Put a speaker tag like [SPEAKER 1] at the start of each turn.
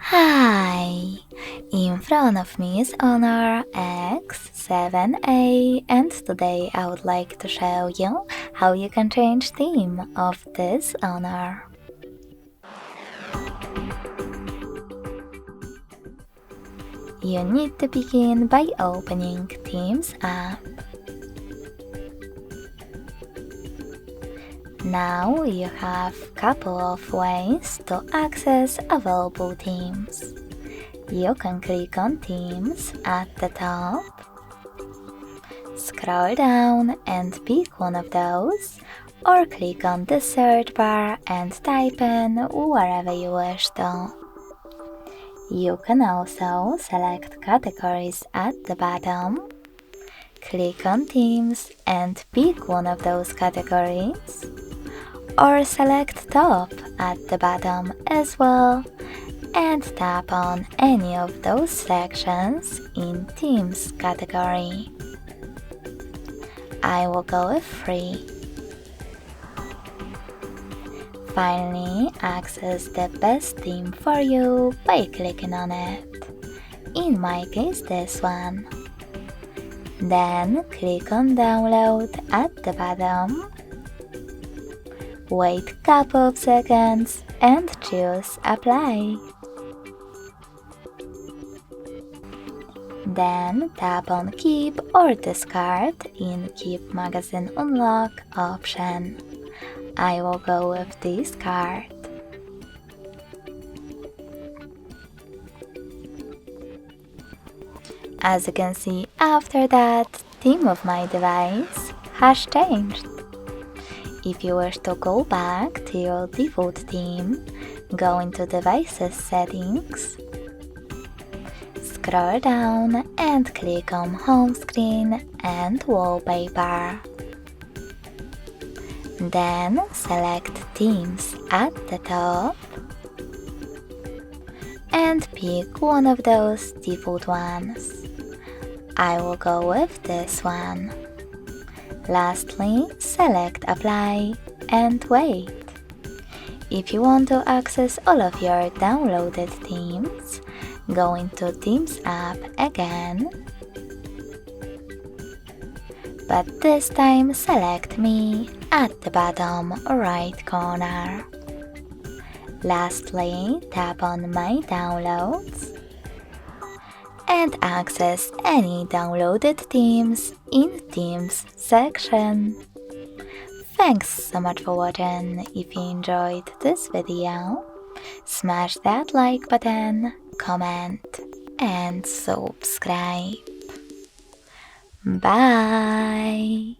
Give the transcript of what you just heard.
[SPEAKER 1] Hi! In front of me is Honor X7a, and today I would like to show you how you can change theme of this Honor. You need to begin by opening Themes app. Now you have couple of ways to access available themes. You can click on Themes at the top, scroll down and pick one of those, or click on the search bar and type in wherever you wish to. You can also select categories at the bottom, click on Themes and pick one of those categories, or select Top at the bottom as well and tap on any of those sections in Themes category. I will go with Free. Finally, access the best theme for you by clicking on it. In my case, this one. Then click on Download at the bottom. Wait couple of seconds and choose Apply. Then tap on Keep or Discard in Keep Magazine Unlock option. I will go with Discard. As you can see, after that, theme of my device has changed. If you wish to go back to your default theme, go into Devices Settings, scroll down and click on Home Screen and Wallpaper. Then select Themes at the top and pick one of those default ones. I will go with this one. Lastly, select Apply and wait. If you want to access all of your downloaded themes, go into Themes app again, but this time select Me at the bottom right corner. Lastly, tap on My Downloads and access any downloaded themes in Themes section. Thanks so much for watching. If you enjoyed this video, smash that like button, comment and subscribe. Bye!